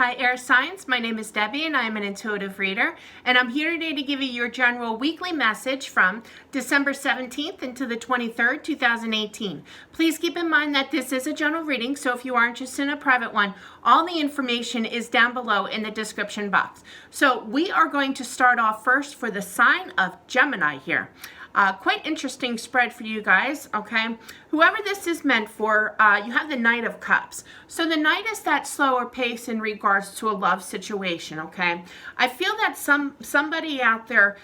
Hi air signs, my name is Debbie and I am an intuitive reader, and I'm here today to give you your general weekly message from December 17th into the 23rd, 2018. Please keep in mind that this is a general reading, so if you are interested in a private one, all the information is down below in the description box. So we are going to start off first for the sign of Gemini here. Quite interesting spread for you guys, okay? Whoever this is meant for, you have the Knight of Cups. So the Knight is that slower pace in regards to a love situation, okay? I feel that somebody out there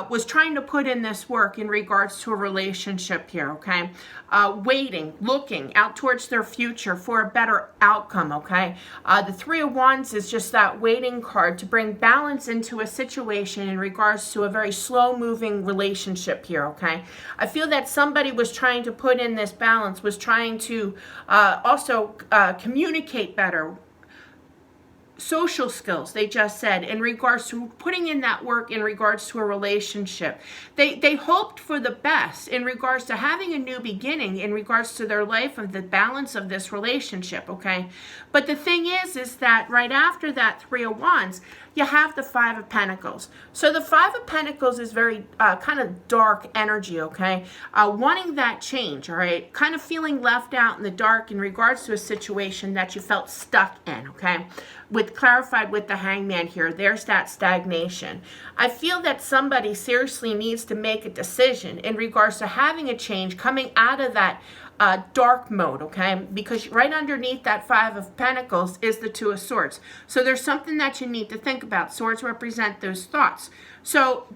was trying to put in this work in regards to a relationship here, okay? Waiting, looking out towards their future for a better outcome, okay? The Three of Wands is just that waiting card to bring balance into a situation in regards to a very slow-moving relationship here, okay? I feel that somebody was trying to put in this balance, was trying to also communicate better. Social skills, they just said, in regards to putting in that work in regards to a relationship. They hoped for the best in regards to having a new beginning in regards to their life of the balance of this relationship, okay? But the thing is that right after that Three of Wands, you have the Five of Pentacles. So the Five of Pentacles is very kind of dark energy, okay? Wanting that change, all right? Kind of feeling left out in the dark in regards to a situation that you felt stuck in, okay? Clarified with the Hangman here, there's that stagnation. I feel that somebody seriously needs to make a decision in regards to having a change, coming out of that dark mode, okay? Because right underneath that Five of Pentacles is the Two of Swords. So there's something that you need to think about. Swords represent those thoughts. So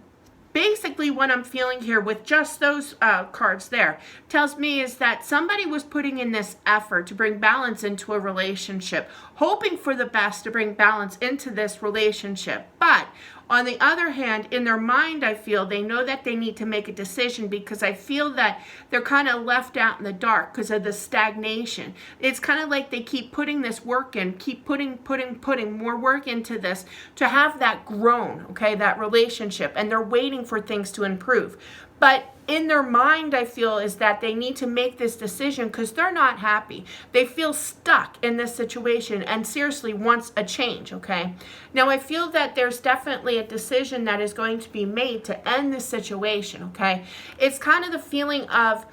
basically what I'm feeling here with just those cards there tells me is that somebody was putting in this effort to bring balance into a relationship, hoping for the best to bring balance into this relationship. But on the other hand, in their mind, I feel they know that they need to make a decision, because I feel that they're kind of left out in the dark because of the stagnation. It's kind of like they keep putting this work in, keep putting more work into this to have that grown, okay, that relationship, and they're waiting for things to improve. But in their mind, I feel, is that they need to make this decision because they're not happy. They feel stuck in this situation and seriously wants a change, okay? Now, I feel that there's definitely a decision that is going to be made to end this situation, okay? It's kind of the feeling of,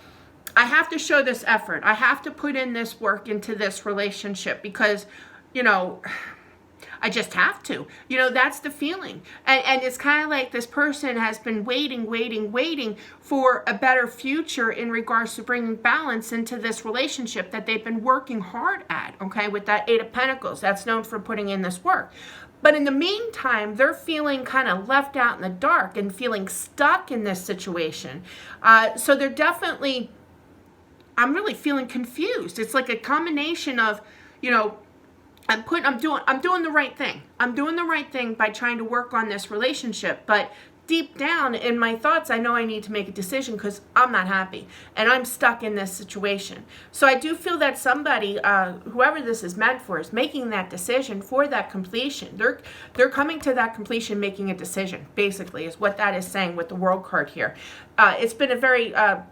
I have to show this effort. I have to put in this work into this relationship because, you know, I just have to. You know, that's the feeling. And it's kind of like this person has been waiting for a better future in regards to bringing balance into this relationship that they've been working hard at, okay, with that Eight of Pentacles. That's known for putting in this work. But in the meantime, they're feeling kind of left out in the dark and feeling stuck in this situation. So they're definitely, I'm really feeling confused. It's like a combination of, you know, I'm doing the right thing. I'm doing the right thing by trying to work on this relationship, but deep down in my thoughts, I know I need to make a decision because I'm not happy and I'm stuck in this situation. So I do feel that somebody, whoever this is meant for, is making that decision for that completion. They're coming to that completion, making a decision, basically, is what that is saying with the World card here. It's been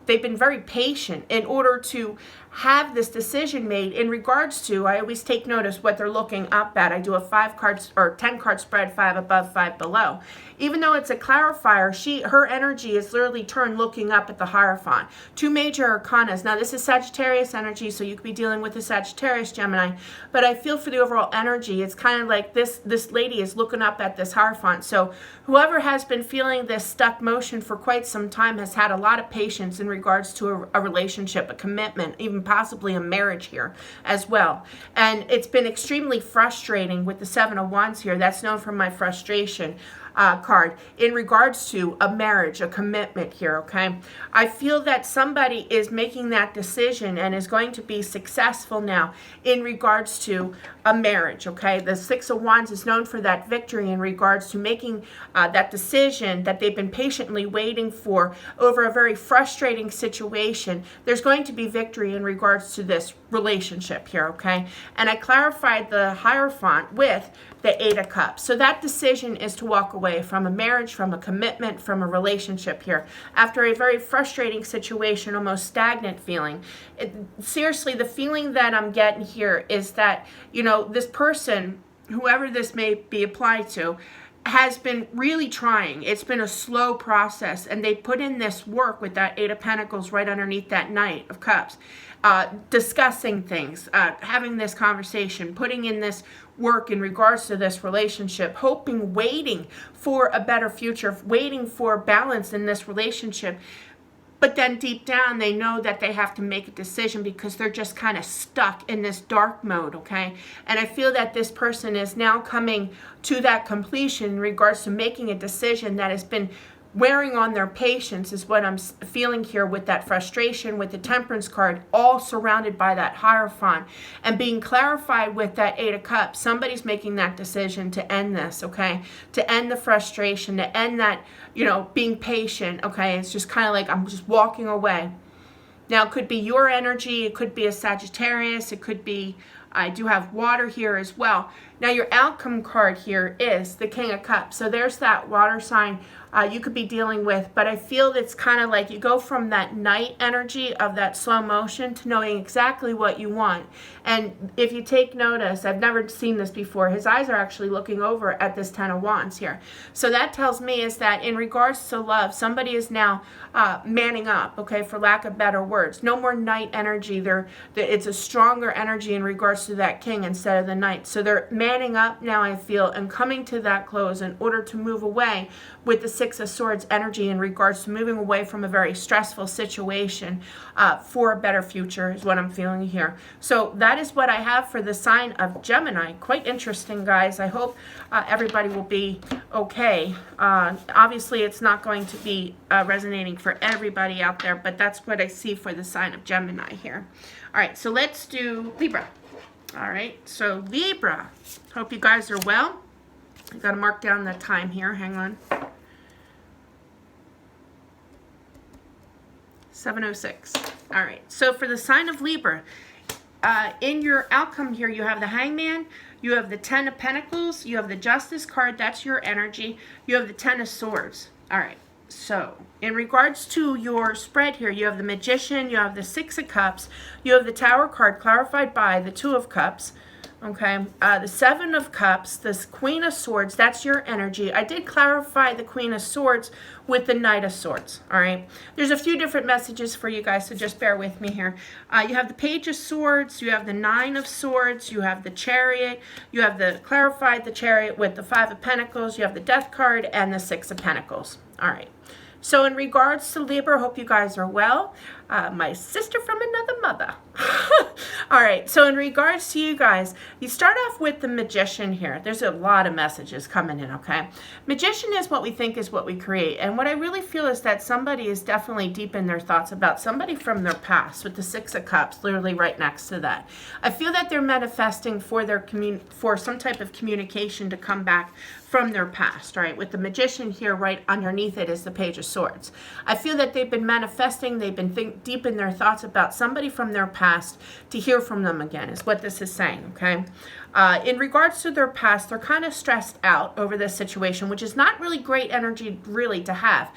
they've been very patient in order to have this decision made in regards to, I always take notice what they're looking up at. I do a 5-card or 10-card spread, 5 above, 5 below. Even though it's a clarifier, her energy is literally turned looking up at the Hierophant. 2 major arcanas. Now, this is Sagittarius energy, so you could be dealing with a Sagittarius Gemini, but I feel for the overall energy, it's kind of like this lady is looking up at this Hierophant. So whoever has been feeling this stuck motion for quite some time has had a lot of patience in regards to a relationship, a commitment, even possibly a marriage here as well. And it's been extremely frustrating with the Seven of Wands here. That's known for my frustration card in regards to a marriage, a commitment here, okay? I feel that somebody is making that decision and is going to be successful now in regards to a marriage, okay? The Six of Wands is known for that victory in regards to making that decision that they've been patiently waiting for over a very frustrating situation. There's going to be victory in regards to this relationship here, okay? And I clarified the Hierophant with the Eight of Cups. So that decision is to walk away from a marriage, from a commitment, from a relationship here after a very frustrating situation, almost stagnant feeling. Seriously, the feeling that I'm getting here is that, you know, this person whoever this may be applied to, has been really trying. It's been a slow process, and they put in this work with that Eight of Pentacles right underneath that Knight of Cups, discussing things, having this conversation, putting in this work in regards to this relationship, hoping, waiting for a better future, waiting for balance in this relationship. But then deep down, they know that they have to make a decision because they're just kind of stuck in this dark mode, okay? And I feel that this person is now coming to that completion in regards to making a decision that has been wearing on their patience, is what I'm feeling here with that frustration, with the Temperance card, all surrounded by that Hierophant, and being clarified with that Eight of Cups. Somebody's making that decision to end this, okay? To end the frustration, to end that, you know, being patient, okay? It's just kind of like, I'm just walking away. Now, it could be your energy, it could be a Sagittarius, it could be, I do have water here as well. Now, your outcome card here is the King of Cups. So there's that water sign you could be dealing with, but I feel it's kind of like you go from that night energy of that slow motion to knowing exactly what you want. And if you take notice, I've never seen this before, his eyes are actually looking over at this Ten of Wands here. So that tells me is that in regards to love, somebody is now manning up, okay, for lack of better words. No more night energy. It's a stronger energy in regards to that King instead of the Knight. So they're manning up now, I feel, and coming to that close in order to move away with the Six of Swords energy in regards to moving away from a very stressful situation for a better future is what I'm feeling here. So that is what I have for the sign of Gemini. Quite interesting, guys. I hope everybody will be okay. Obviously, it's not going to be resonating for everybody out there, but that's what I see for the sign of Gemini here. All right, so let's do Libra. All right, so Libra. Hope you guys are well. I got to mark down the time here. Hang on. 7:06. All right. So for the sign of Libra, in your outcome here, you have the Hangman, you have the Ten of Pentacles, you have the Justice card. That's your energy. You have the Ten of Swords. All right. So in regards to your spread here, you have the Magician, you have the Six of Cups, you have the Tower card clarified by the Two of Cups. Okay, the Seven of Cups, this Queen of Swords, that's your energy. I did clarify the Queen of Swords with the Knight of Swords, all right? There's a few different messages for you guys, so just bear with me here. You have the Page of Swords, you have the Nine of Swords, you have the Chariot, you have the clarified the Chariot with the Five of Pentacles, you have the Death card, and the Six of Pentacles, all right? So in regards to Libra, hope you guys are well. My sister from another mother. All right, so in regards to you guys, you start off with the Magician here. There's a lot of messages coming in, okay? Magician is what we think is what we create. And what I really feel is that somebody is definitely deep in their thoughts about somebody from their past with the Six of Cups literally right next to that. I feel that they're manifesting for their for some type of communication to come back from their past, right? With the Magician here right underneath it is the Page of Swords. I feel that they've been manifesting, they've been deep in their thoughts about somebody from their past to hear from them again is what this is saying, okay? In regards to their past, they're kind of stressed out over this situation, which is not really great energy really to have.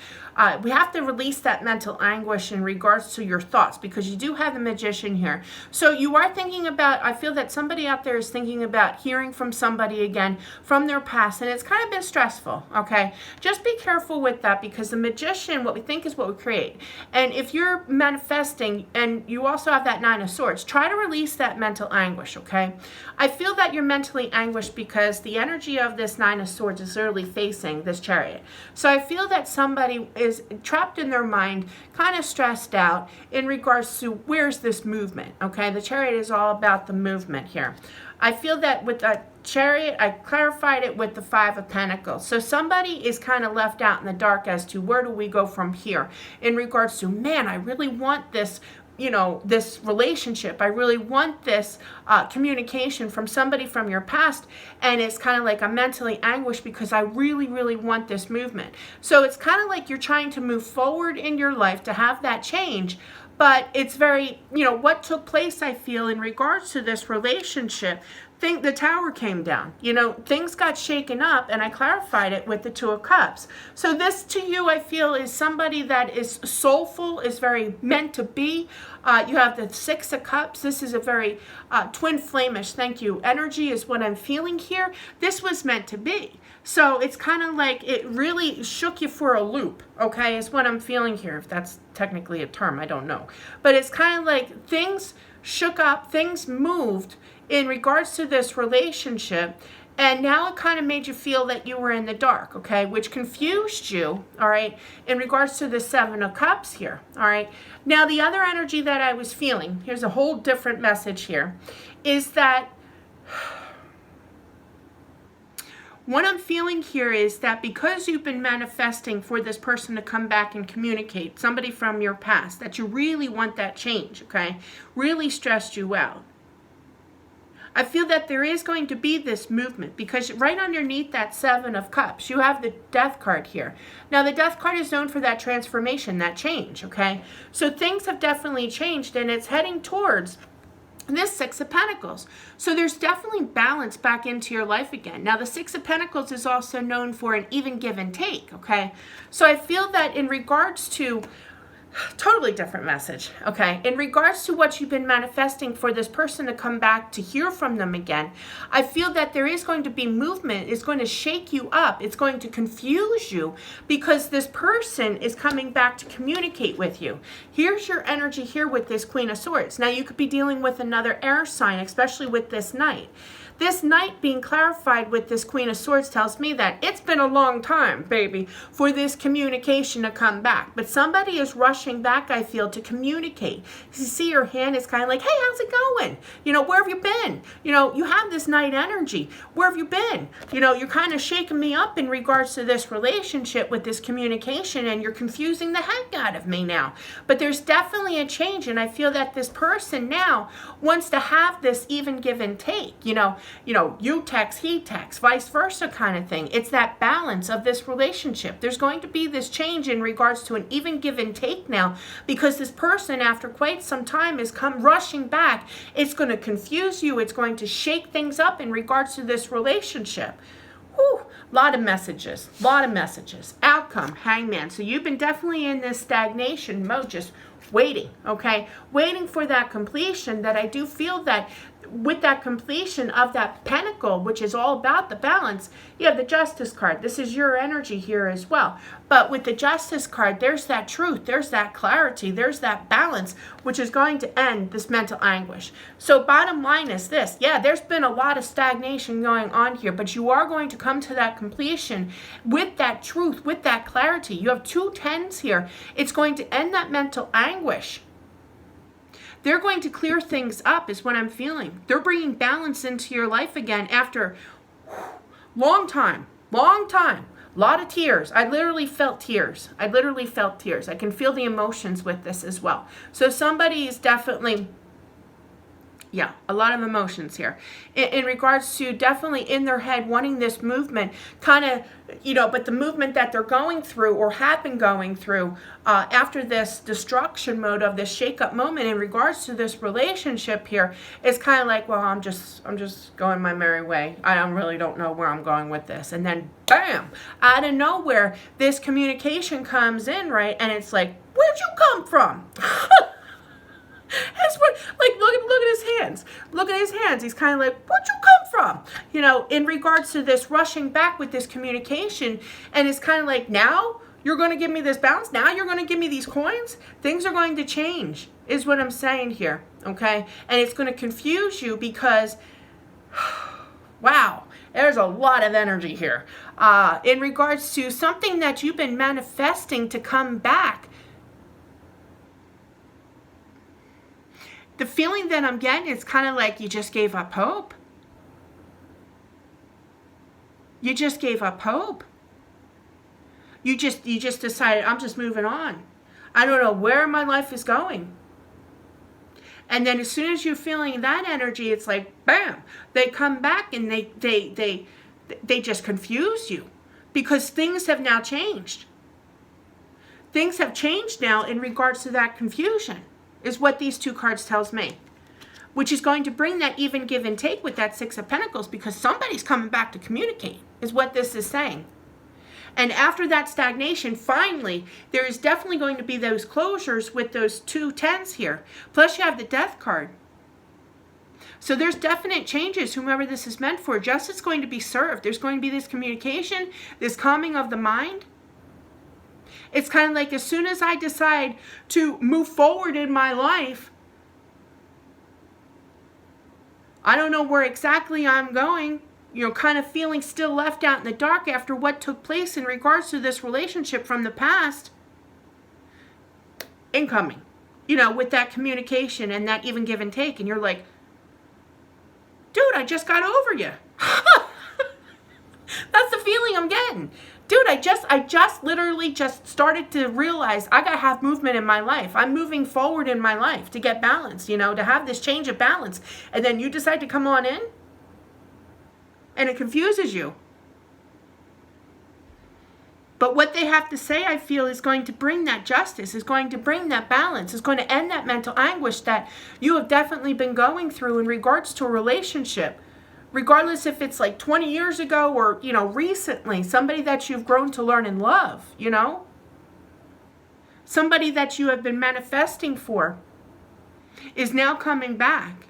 We have to release that mental anguish in regards to your thoughts because you do have the Magician here. So you are thinking about, I feel that somebody out there is thinking about hearing from somebody again from their past, and it's kind of been stressful, okay? Just be careful with that because the Magician, what we think is what we create. And if you're manifesting and you also have that Nine of Swords, try to release that mental anguish, okay? I feel that you're mentally anguished because the energy of this Nine of Swords is literally facing this Chariot. So I feel that somebody is trapped in their mind, kind of stressed out in regards to where's this movement, okay? The Chariot is all about the movement here. I feel that with the Chariot, I clarified it with the Five of Pentacles. So somebody is kind of left out in the dark as to where do we go from here in regards to, man, I really want this, you know, this relationship. I really want this communication from somebody from your past, and it's kind of like I'm mentally anguished because I really, really want this movement. So it's kind of like you're trying to move forward in your life to have that change, but it's very, you know, what took place, I feel, in regards to this relationship, the Tower came down. You know, things got shaken up, and I clarified it with the Two of Cups. So this to you, I feel, is somebody that is soulful, is very meant to be. You have the Six of Cups. This is a very twin flamish, thank you, energy is what I'm feeling here. This was meant to be. So it's kind of like it really shook you for a loop, okay, is what I'm feeling here. If that's technically a term, I don't know. But it's kind of like things shook up, things moved in regards to this relationship, and now it kind of made you feel that you were in the dark, okay, which confused you, all right, in regards to the Seven of Cups here, all right. Now, the other energy that I was feeling, here's a whole different message here, is that what I'm feeling here is that because you've been manifesting for this person to come back and communicate, somebody from your past, that you really want that change, okay, really stressed you out. I feel that there is going to be this movement because right underneath that Seven of Cups, you have the Death card here. Now, the Death card is known for that transformation, that change, okay? So things have definitely changed, and it's heading towards this Six of Pentacles. So there's definitely balance back into your life again. Now, the Six of Pentacles is also known for an even give and take, okay? So I feel that in regards to totally different message, okay? In regards to what you've been manifesting for this person to come back to hear from them again, I feel that there is going to be movement. It's going to shake you up. It's going to confuse you because this person is coming back to communicate with you. Here's your energy here with this Queen of Swords. Now, you could be dealing with another air sign, especially with this Knight. This Knight being clarified with this Queen of Swords tells me that it's been a long time, baby, for this communication to come back. But somebody is rushing back, I feel, to communicate. You see your hand is kind of like, hey, how's it going? You know, where have you been? You know, you have this Knight energy. Where have you been? You know, you're kind of shaking me up in regards to this relationship with this communication, and you're confusing the heck out of me now. But there's definitely a change, and I feel that this person now wants to have this even give and take, you know, you text, he texts, vice versa kind of thing. It's that balance of this relationship. There's going to be this change in regards to an even give and take now because this person, after quite some time, has come rushing back. It's going to confuse you. It's going to shake things up in regards to this relationship. Whew, lot of messages, Outcome, Hangman. So you've been definitely in this stagnation mode, just waiting, okay? Waiting for that completion that I do feel that with that completion of that pentacle, which is all about the balance, you have the Justice card. This is your energy here as well. But with the Justice card, there's that truth, there's that clarity, there's that balance, which is going to end this mental anguish. So bottom line is this. Yeah, there's been a lot of stagnation going on here, but you are going to come to that completion with that truth, with that clarity. You have two tens here. It's going to end that mental anguish. They're going to clear things up is what I'm feeling. They're bringing balance into your life again after long time. A lot of tears. I literally felt tears. I can feel the emotions with this as well. So somebody is definitely, yeah, a lot of emotions here. In regards to definitely in their head wanting this movement, kind of, you know, but the movement that they're going through or have been going through after this destruction mode of this shake-up moment in regards to this relationship here is kind of like, well, I'm just going my merry way. I really don't know where I'm going with this. And then, bam, out of nowhere, this communication comes in, right? And it's like, where'd you come from? That's what, like, look at his hands. Look at his hands. He's kind of like, where'd you come from? You know, in regards to this rushing back with this communication. And it's kind of like, now you're going to give me this balance? Now you're going to give me these coins? Things are going to change, is what I'm saying here, okay? And it's going to confuse you because, wow, there's a lot of energy here. In regards to something that you've been manifesting to come back. The feeling that I'm getting is kind of like you just gave up hope. You just gave up hope. You just decided, I'm just moving on. I don't know where my life is going. And then as soon as you're feeling that energy, it's like, bam, they come back and they just confuse you because things have now changed. Things have changed now in regards to that confusion. Is what these two cards tells me. which is going to bring that even give and take with that Six of Pentacles, because somebody's coming back to communicate, is what this is saying. And after that stagnation, finally, there is definitely going to be those closures with those 2 tens here. Plus you have the Death card. So there's definite changes, whomever this is meant for. Justice is going to be served. There's going to be this communication, this calming of the mind. It's kind of like as soon as I decide to move forward in my life, I don't know where exactly I'm going, you know, kind of feeling still left out in the dark after what took place in regards to this relationship from the past. Incoming, you know, with that communication and that even give and take. And you're like, dude, I just got over you. That's the feeling I'm getting. Dude, I just literally just started to realize I gotta have movement in my life. I'm moving forward in my life to get balance, you know, to have this change of balance. And then you decide to come on in, and it confuses you. But what they have to say, I feel, is going to bring that justice, is going to bring that balance, is going to end that mental anguish that you have definitely been going through in regards to a relationship. Regardless if it's like 20 years ago or, you know, recently, somebody that you've grown to learn and love, you know? Somebody that you have been manifesting for is now coming back.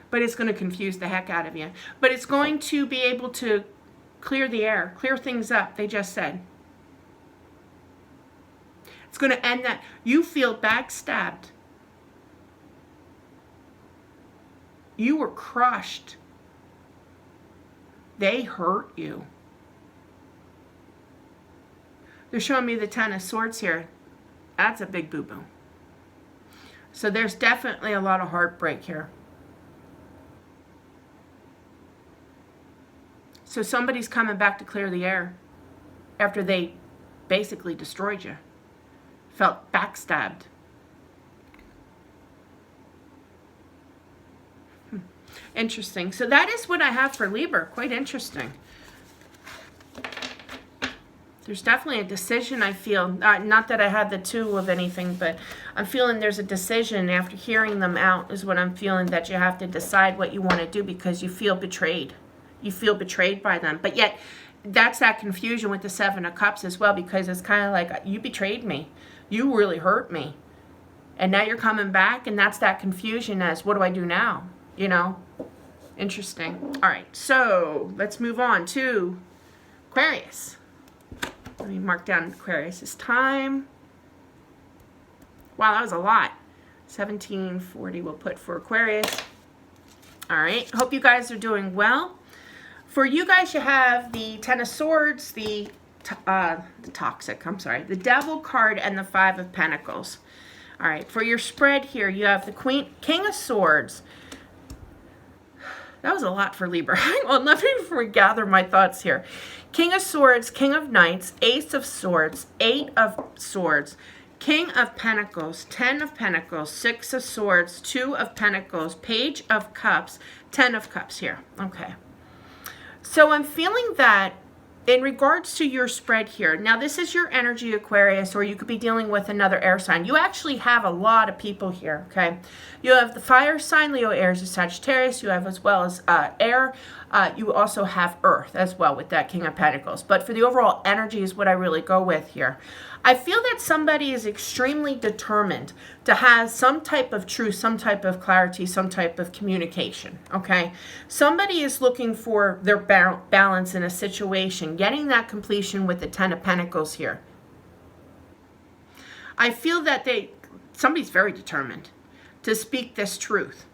But it's going to confuse the heck out of you. But it's going to be able to clear the air, clear things up, they just said. It's going to end that. You feel backstabbed. You were crushed. They hurt you. They're showing me the Ten of Swords here. That's a big boo-boo. So there's definitely a lot of heartbreak here. So somebody's coming back to clear the air after they basically destroyed you. Felt backstabbed. Interesting. So that is what I have for Libra. Quite interesting. There's definitely a decision, I feel. Not that I had the 2 of anything, but I'm feeling there's a decision after hearing them out is what I'm feeling, that you have to decide what you want to do because you feel betrayed. You feel betrayed by them. But yet, that's that confusion with the 7 of Cups as well, because it's kind of like, you betrayed me. You really hurt me. And now you're coming back, and that's that confusion as, what do I do now? You know? Interesting. All right, so let's move on to Aquarius. Let me mark down Aquarius' time. Wow, that was a lot. 1740 we'll put for Aquarius. All right, hope you guys are doing well. For you guys, you have the Ten of Swords, the Devil card, and the 5 of Pentacles. All right, for your spread here, you have the King of Swords. That was a lot for Libra. Well, let me gather my thoughts here. King of Swords, King of Knights, Ace of Swords, 8 of Swords, King of Pentacles, 10 of Pentacles, 6 of Swords, 2 of Pentacles, Page of Cups, 10 of Cups here. Okay. So I'm feeling that in regards to your spread here, now this is your energy, Aquarius, or you could be dealing with another air sign. You actually have a lot of people here, okay? You have the fire sign, Leo, Aries, and Sagittarius. You have as well as air. You also have earth as well with that King of Pentacles. But for the overall energy is what I really go with here. I feel that somebody is extremely determined to have some type of truth, some type of clarity, some type of communication, okay? Somebody is looking for their balance in a situation, getting that completion with the 10 of Pentacles here. I feel that somebody's very determined to speak this truth.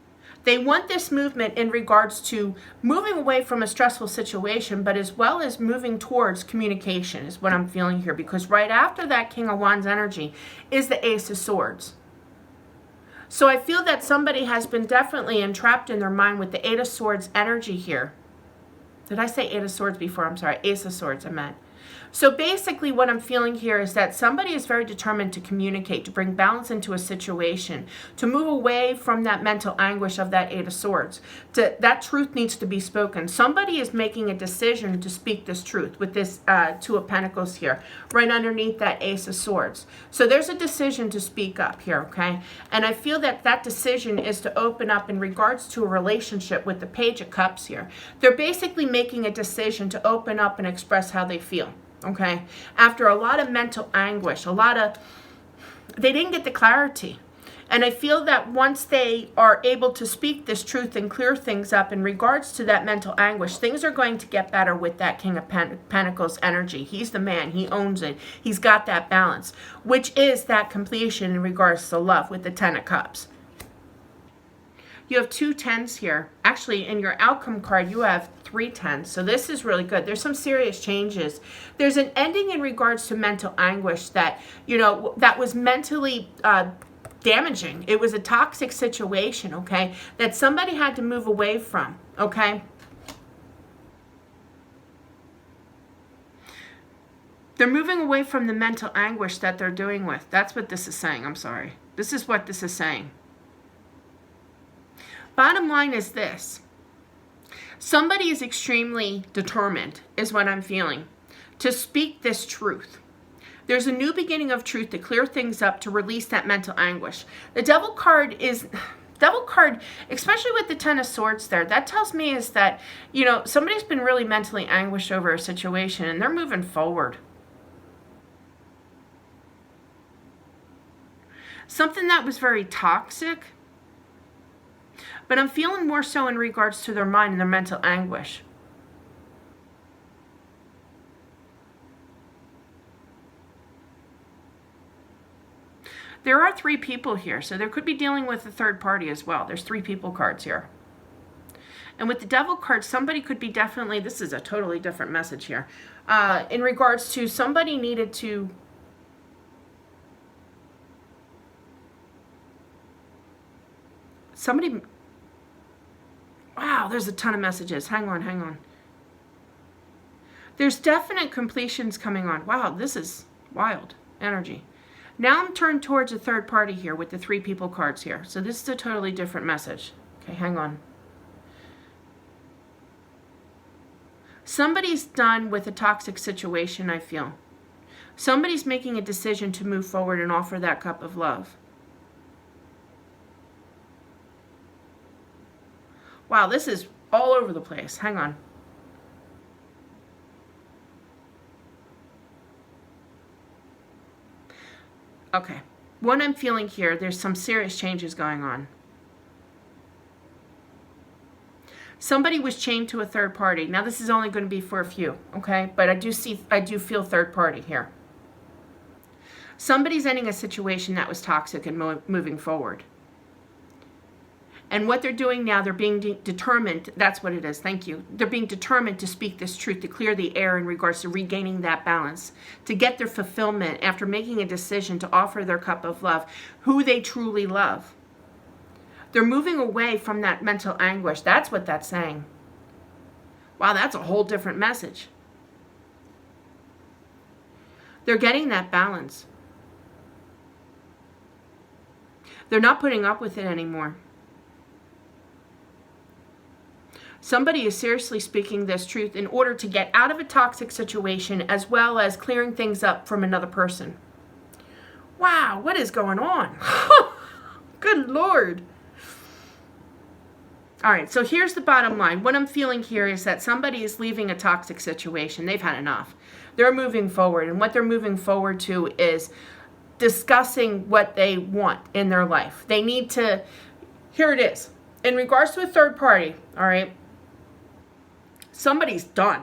They want this movement in regards to moving away from a stressful situation, but as well as moving towards communication is what I'm feeling here. Because right after that King of Wands energy is the Ace of Swords. So I feel that somebody has been definitely entrapped in their mind with the 8 of Swords energy here. Did I say 8 of Swords before? I'm sorry, Ace of Swords I meant. So basically what I'm feeling here is that somebody is very determined to communicate, to bring balance into a situation, to move away from that mental anguish of that Eight of Swords. That truth needs to be spoken. Somebody is making a decision to speak this truth with this Two of Pentacles here, right underneath that Ace of Swords. So there's a decision to speak up here, okay? And I feel that that decision is to open up in regards to a relationship with the Page of Cups here. They're basically making a decision to open up and express how they feel. Okay, after a lot of mental anguish, they didn't get the clarity. And I feel that once they are able to speak this truth and clear things up in regards to that mental anguish, things are going to get better with that King of Pentacles energy. He's the man. He owns it. He's got that balance, which is that completion in regards to love with the Ten of Cups. You have 2 10s here. Actually, in your outcome card, you have 3 10s. So this is really good. There's some serious changes. There's an ending in regards to mental anguish that, that was mentally damaging. It was a toxic situation, okay, that somebody had to move away from, okay? They're moving away from the mental anguish that they're doing with. That's what this is saying. I'm sorry. This is what this is saying. Bottom line is this. Somebody is extremely determined, is what I'm feeling, to speak this truth. There's a new beginning of truth to clear things up, to release that mental anguish. The Devil card, especially with the Ten of Swords there, that tells me is that, somebody's been really mentally anguished over a situation and they're moving forward. Something that was very toxic. But I'm feeling more so in regards to their mind and their mental anguish. There are 3 people here, so there could be dealing with a third party as well. There's 3 people cards here. And with the Devil card, somebody could be definitely, this is a totally different message here, in regards to somebody needed to wow, there's a ton of messages. Hang on. There's definite completions coming on. Wow, this is wild energy. Now I'm turned towards a third party here with the 3 people cards here. So this is a totally different message. Okay, hang on. Somebody's done with a toxic situation, I feel. Somebody's making a decision to move forward and offer that cup of love. Wow, this is all over the place. Hang on. Okay. What I'm feeling here, there's some serious changes going on. Somebody was chained to a third party. Now, this is only going to be for a few, okay? But I do feel third party here. Somebody's ending a situation that was toxic and moving forward. And what they're doing now, they're being determined, that's what it is, thank you. They're being determined to speak this truth, to clear the air in regards to regaining that balance, to get their fulfillment after making a decision to offer their cup of love, who they truly love. They're moving away from that mental anguish. That's what that's saying. Wow, that's a whole different message. They're getting that balance. They're not putting up with it anymore. Somebody is seriously speaking this truth in order to get out of a toxic situation as well as clearing things up from another person. Wow, what is going on? Good Lord. All right, so here's the bottom line. What I'm feeling here is that somebody is leaving a toxic situation. They've had enough. They're moving forward, and what they're moving forward to is discussing what they want in their life. They need to, here it is. In regards to a third party, all right, somebody's done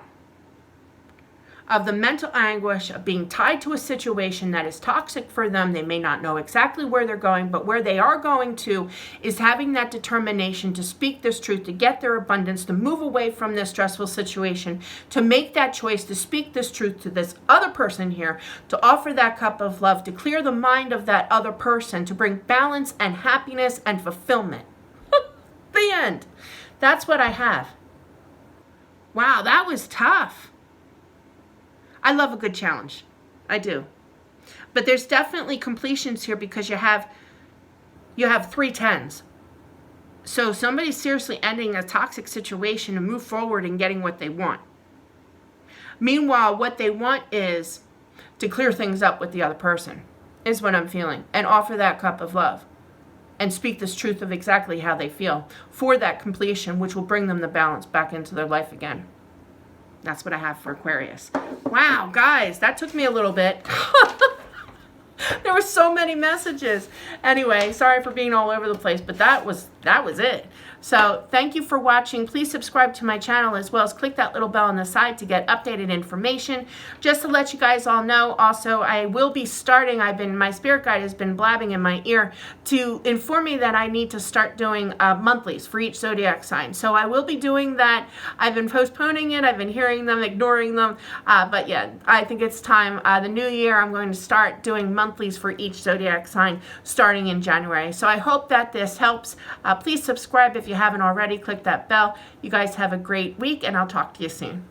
of the mental anguish of being tied to a situation that is toxic for them. They may not know exactly where they're going, but where they are going to is having that determination to speak this truth, to get their abundance, to move away from this stressful situation, to make that choice, to speak this truth to this other person here, to offer that cup of love, to clear the mind of that other person, to bring balance and happiness and fulfillment. The end. That's what I have. Wow, that was tough. I love a good challenge. I do. But there's definitely completions here because you have 3 10s. So somebody's seriously ending a toxic situation to move forward and getting what they want. Meanwhile, what they want is to clear things up with the other person, is what I'm feeling, and offer that cup of love and speak this truth of exactly how they feel for that completion, which will bring them the balance back into their life again. That's what I have for Aquarius. Wow, guys, that took me a little bit. There were so many messages. Anyway, sorry for being all over the place, but that was it. So thank you for watching. Please subscribe to my channel as well as click that little bell on the side to get updated information. Just to let you guys all know, also, I will be starting, my spirit guide has been blabbing in my ear to inform me that I need to start doing monthlies for each zodiac sign. So I will be doing that. I've been postponing it. I've been hearing them, ignoring them. But yeah, I think it's time. The new year, I'm going to start doing monthlies for each zodiac sign starting in January. So I hope that this helps. Please subscribe if you haven't already. Click that bell. You guys have a great week, and I'll talk to you soon.